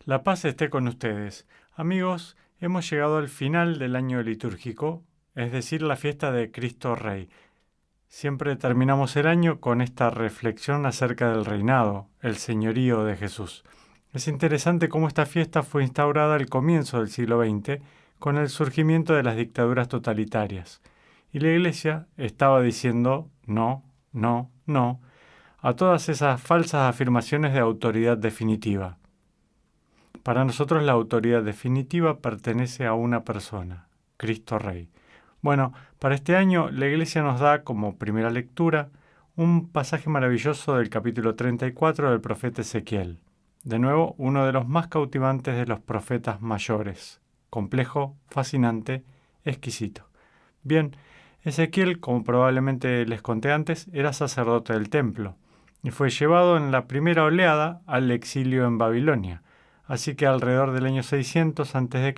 La paz esté con ustedes. Amigos, hemos llegado al final del año litúrgico, es decir, la fiesta de Cristo Rey. Siempre terminamos el año con esta reflexión acerca del reinado, el señorío de Jesús. Es interesante cómo esta fiesta fue instaurada al comienzo del siglo XX con el surgimiento de las dictaduras totalitarias. Y la Iglesia estaba diciendo no, no, no a todas esas falsas afirmaciones de autoridad definitiva. Para nosotros la autoridad definitiva pertenece a una persona, Cristo Rey. Bueno, para este año la Iglesia nos da como primera lectura un pasaje maravilloso del capítulo 34 del profeta Ezequiel. De nuevo, uno de los más cautivantes de los profetas mayores. Complejo, fascinante, exquisito. Bien, Ezequiel, como probablemente les conté antes, era sacerdote del templo y fue llevado en la primera oleada al exilio en Babilonia. Así que alrededor del año 600 a.C.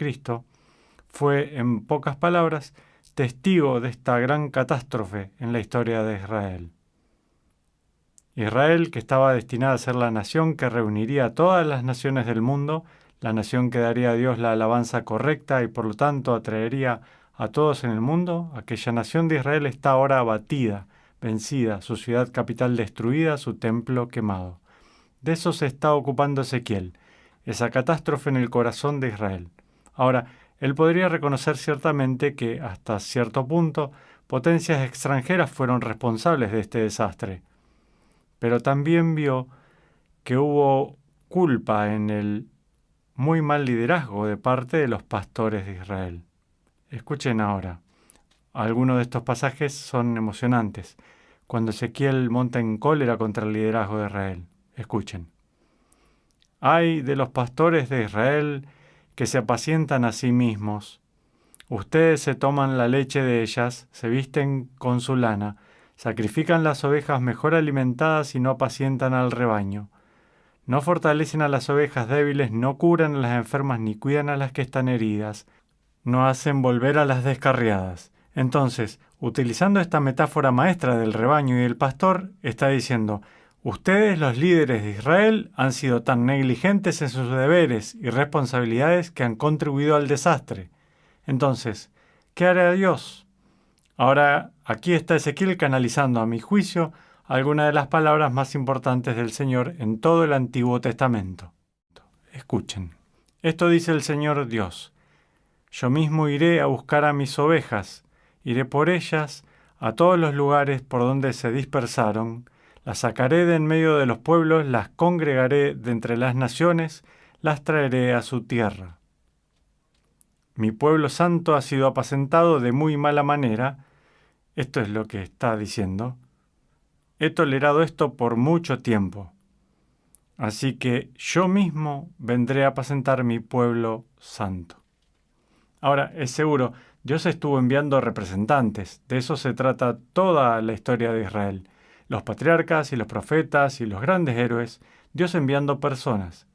fue, en pocas palabras, testigo de esta gran catástrofe en la historia de Israel. Israel, que estaba destinada a ser la nación que reuniría a todas las naciones del mundo, la nación que daría a Dios la alabanza correcta y por lo tanto atraería a todos en el mundo, aquella nación de Israel está ahora abatida, vencida, su ciudad capital destruida, su templo quemado. De eso se está ocupando Ezequiel, esa catástrofe en el corazón de Israel. Ahora, él podría reconocer ciertamente que, hasta cierto punto, potencias extranjeras fueron responsables de este desastre. Pero también vio que hubo culpa en el muy mal liderazgo de parte de los pastores de Israel. Escuchen ahora. Algunos de estos pasajes son emocionantes. Cuando Ezequiel monta en cólera contra el liderazgo de Israel. Escuchen. ¡Ay de los pastores de Israel que se apacientan a sí mismos! Ustedes se toman la leche de ellas, se visten con su lana, sacrifican las ovejas mejor alimentadas y no apacientan al rebaño. No fortalecen a las ovejas débiles, no curan a las enfermas ni cuidan a las que están heridas, no hacen volver a las descarriadas. Entonces, utilizando esta metáfora maestra del rebaño y del pastor, está diciendo: ustedes, los líderes de Israel, han sido tan negligentes en sus deberes y responsabilidades que han contribuido al desastre. Entonces, ¿qué hará Dios? Ahora, aquí está Ezequiel canalizando, a mi juicio, algunas de las palabras más importantes del Señor en todo el Antiguo Testamento. Escuchen. Esto dice el Señor Dios: yo mismo iré a buscar a mis ovejas, iré por ellas a todos los lugares por donde se dispersaron, las sacaré de en medio de los pueblos, las congregaré de entre las naciones, las traeré a su tierra. Mi pueblo santo ha sido apacentado de muy mala manera. Esto es lo que está diciendo. He tolerado esto por mucho tiempo. Así que yo mismo vendré a apacentar mi pueblo santo. Ahora, es seguro, Dios estuvo enviando representantes. De eso se trata toda la historia de Israel. Los patriarcas y los profetas y los grandes héroes, Dios enviando personas.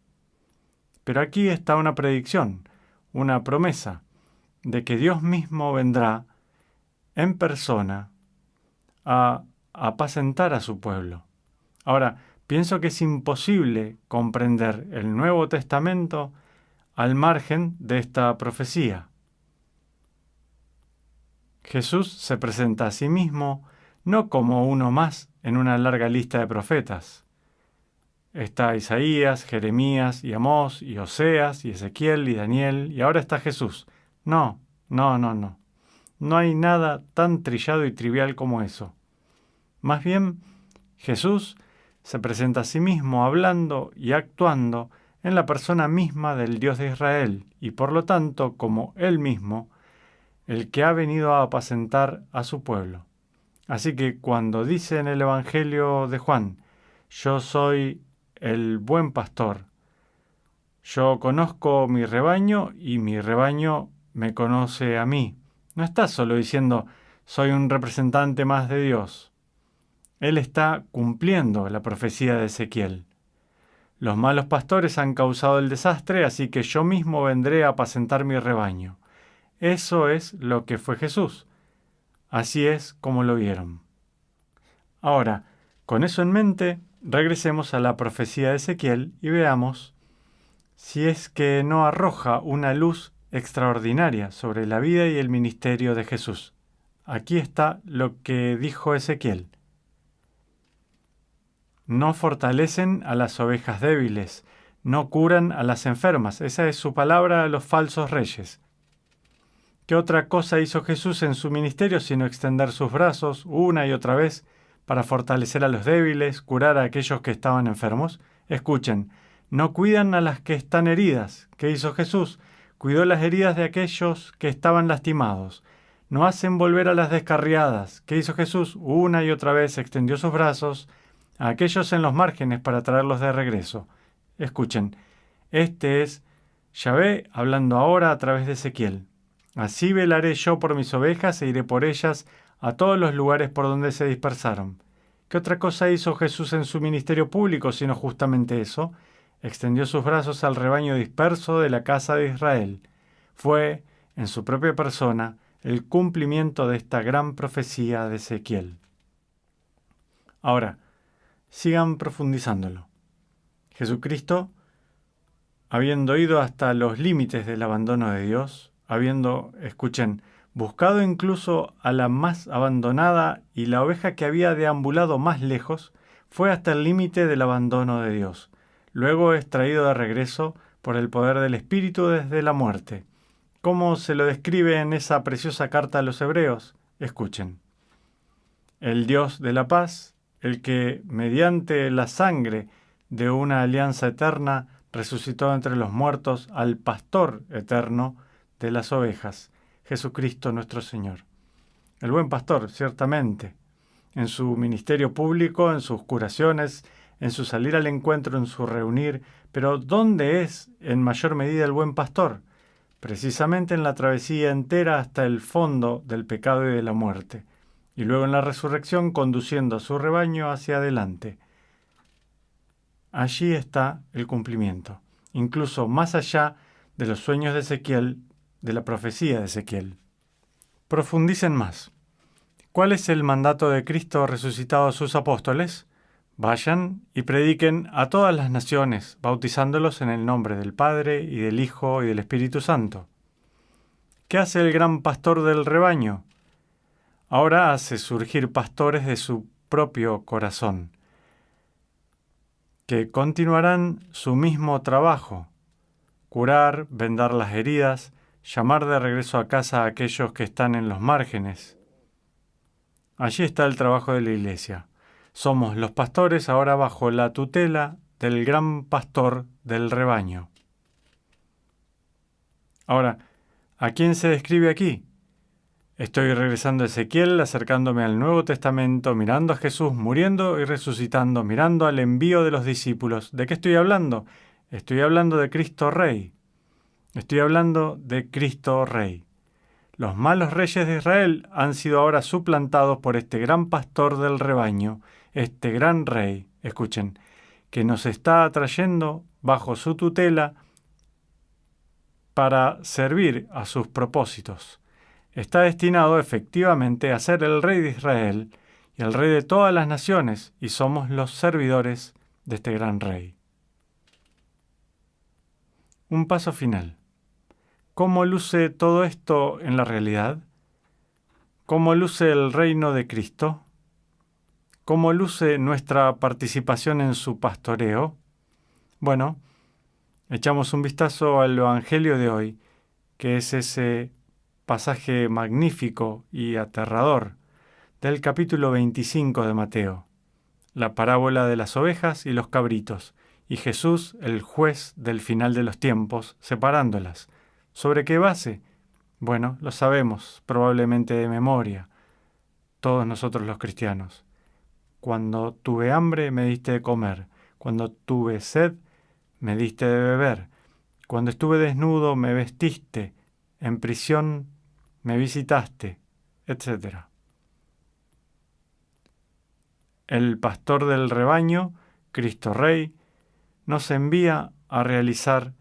Pero aquí está una predicción, una promesa, de que Dios mismo vendrá en persona a apacentar a su pueblo. Ahora, pienso que es imposible comprender el Nuevo Testamento al margen de esta profecía. Jesús se presenta a sí mismo no como uno más en una larga lista de profetas. Está Isaías, Jeremías y Amós y Oseas y Ezequiel y Daniel y ahora está Jesús. No. No hay nada tan trillado y trivial como eso. Más bien, Jesús se presenta a sí mismo hablando y actuando en la persona misma del Dios de Israel y por lo tanto como Él mismo, el que ha venido a apacentar a su pueblo. Así que cuando dice en el Evangelio de Juan: yo soy el buen pastor, yo conozco mi rebaño y mi rebaño me conoce a mí, no está solo diciendo soy un representante más de Dios. Él está cumpliendo la profecía de Ezequiel. Los malos pastores han causado el desastre, así que yo mismo vendré a apacentar mi rebaño. Eso es lo que fue Jesús. Así es como lo vieron. Ahora, con eso en mente, regresemos a la profecía de Ezequiel y veamos si es que no arroja una luz extraordinaria sobre la vida y el ministerio de Jesús. Aquí está lo que dijo Ezequiel. No fortalecen a las ovejas débiles, no curan a las enfermas. Esa es su palabra a los falsos reyes. ¿Qué otra cosa hizo Jesús en su ministerio sino extender sus brazos una y otra vez para fortalecer a los débiles, curar a aquellos que estaban enfermos? Escuchen, no cuidan a las que están heridas. ¿Qué hizo Jesús? Cuidó las heridas de aquellos que estaban lastimados. No hacen volver a las descarriadas. ¿Qué hizo Jesús? Una y otra vez extendió sus brazos a aquellos en los márgenes para traerlos de regreso. Escuchen, este es Yahvé hablando ahora a través de Ezequiel. Así velaré yo por mis ovejas e iré por ellas a todos los lugares por donde se dispersaron. ¿Qué otra cosa hizo Jesús en su ministerio público sino justamente eso? Extendió sus brazos al rebaño disperso de la casa de Israel. Fue, en su propia persona, el cumplimiento de esta gran profecía de Ezequiel. Ahora, sigan profundizándolo. Jesucristo, habiendo ido hasta los límites del abandono de Dios, habiendo, escuchen, buscado incluso a la más abandonada y la oveja que había deambulado más lejos, fue hasta el límite del abandono de Dios. Luego es traído de regreso por el poder del Espíritu desde la muerte. ¿Cómo se lo describe en esa preciosa carta a los Hebreos? Escuchen. El Dios de la paz, el que, mediante la sangre de una alianza eterna, resucitó entre los muertos al pastor eterno de las ovejas, Jesucristo nuestro Señor. El buen pastor, ciertamente, en su ministerio público, en sus curaciones, en su salir al encuentro, en su reunir, pero ¿dónde es en mayor medida el buen pastor? Precisamente en la travesía entera hasta el fondo del pecado y de la muerte, y luego en la resurrección conduciendo a su rebaño hacia adelante. Allí está el cumplimiento, incluso más allá de los sueños de Ezequiel, de la profecía de Ezequiel. Profundicen más. ¿Cuál es el mandato de Cristo resucitado a sus apóstoles? Vayan y prediquen a todas las naciones, bautizándolos en el nombre del Padre, y del Hijo, y del Espíritu Santo. ¿Qué hace el gran pastor del rebaño? Ahora hace surgir pastores de su propio corazón, que continuarán su mismo trabajo: curar, vendar las heridas, llamar de regreso a casa a aquellos que están en los márgenes. Allí está el trabajo de la Iglesia. Somos los pastores ahora bajo la tutela del gran pastor del rebaño. Ahora, ¿a quién se describe aquí? Estoy regresando a Ezequiel, acercándome al Nuevo Testamento, mirando a Jesús muriendo y resucitando, mirando al envío de los discípulos. ¿De qué estoy hablando? Estoy hablando de Cristo Rey. Estoy hablando de Cristo Rey. Los malos reyes de Israel han sido ahora suplantados por este gran pastor del rebaño, este gran Rey, escuchen, que nos está atrayendo bajo su tutela para servir a sus propósitos. Está destinado efectivamente a ser el Rey de Israel y el Rey de todas las naciones, y somos los servidores de este gran Rey. Un paso final. ¿Cómo luce todo esto en la realidad? ¿Cómo luce el reino de Cristo? ¿Cómo luce nuestra participación en su pastoreo? Bueno, echamos un vistazo al Evangelio de hoy, que es ese pasaje magnífico y aterrador del capítulo 25 de Mateo, la parábola de las ovejas y los cabritos, y Jesús, el juez del final de los tiempos, separándolas. ¿Sobre qué base? Bueno, lo sabemos, probablemente de memoria, todos nosotros los cristianos. Cuando tuve hambre, me diste de comer. Cuando tuve sed, me diste de beber. Cuando estuve desnudo, me vestiste. En prisión, me visitaste, etc. El pastor del rebaño, Cristo Rey, nos envía a realizar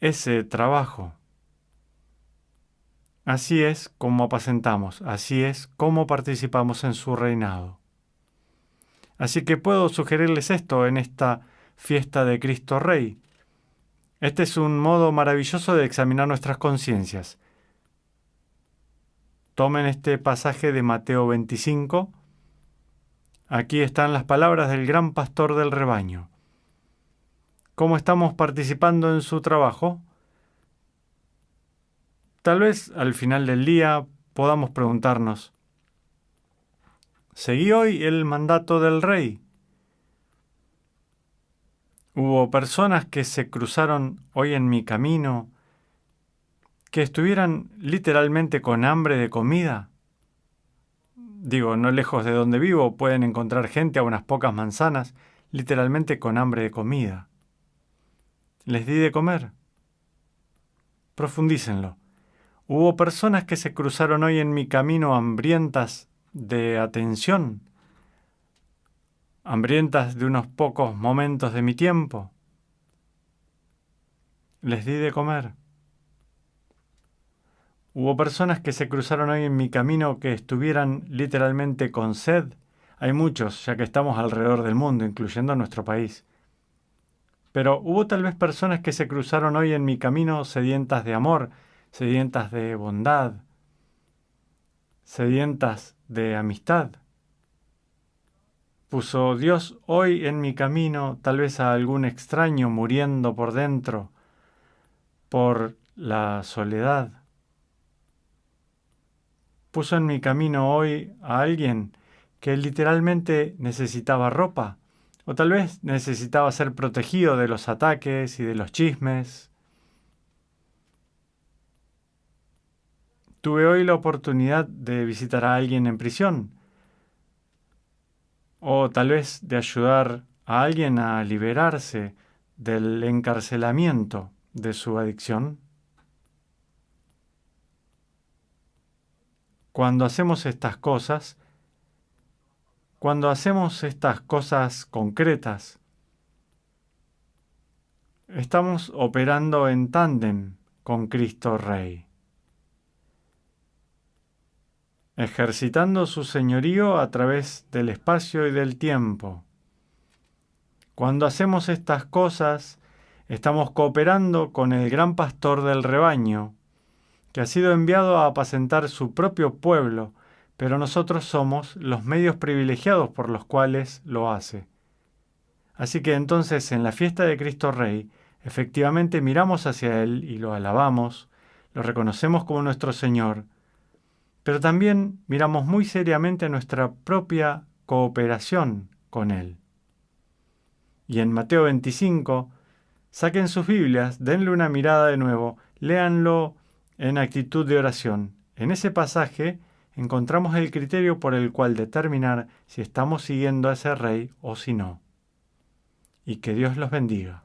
ese trabajo. Así es como apacentamos, así es como participamos en su reinado. Así que puedo sugerirles esto en esta fiesta de Cristo Rey. Este es un modo maravilloso de examinar nuestras conciencias. Tomen este pasaje de Mateo 25. Aquí están las palabras del gran pastor del rebaño. ¿Cómo estamos participando en su trabajo? Tal vez al final del día podamos preguntarnos, ¿seguí hoy el mandato del rey? ¿Hubo personas que se cruzaron hoy en mi camino que estuvieran literalmente con hambre de comida? Digo, no lejos de donde vivo pueden encontrar gente a unas pocas manzanas, literalmente con hambre de comida. ¿Les di de comer? Profundícenlo. ¿Hubo personas que se cruzaron hoy en mi camino hambrientas de atención? ¿Hambrientas de unos pocos momentos de mi tiempo? ¿Les di de comer? ¿Hubo personas que se cruzaron hoy en mi camino que estuvieran literalmente con sed? Hay muchos, ya que estamos alrededor del mundo, incluyendo nuestro país. Pero hubo tal vez personas que se cruzaron hoy en mi camino sedientas de amor, sedientas de bondad, sedientas de amistad. ¿Puso Dios hoy en mi camino tal vez a algún extraño muriendo por dentro, por la soledad? ¿Puso en mi camino hoy a alguien que literalmente necesitaba ropa? ¿O tal vez necesitaba ser protegido de los ataques y de los chismes? Tuve hoy la oportunidad de visitar a alguien en prisión. O tal vez de ayudar a alguien a liberarse del encarcelamiento de su adicción. Cuando hacemos estas cosas concretas, estamos operando en tándem con Cristo Rey, ejercitando su señorío a través del espacio y del tiempo. Cuando hacemos estas cosas, estamos cooperando con el gran pastor del rebaño, que ha sido enviado a apacentar su propio pueblo, pero nosotros somos los medios privilegiados por los cuales lo hace. Así que entonces en la fiesta de Cristo Rey, efectivamente miramos hacia Él y lo alabamos, lo reconocemos como nuestro Señor, pero también miramos muy seriamente nuestra propia cooperación con Él. Y en Mateo 25, saquen sus Biblias, denle una mirada de nuevo, léanlo en actitud de oración. En ese pasaje encontramos el criterio por el cual determinar si estamos siguiendo a ese rey o si no. Y que Dios los bendiga.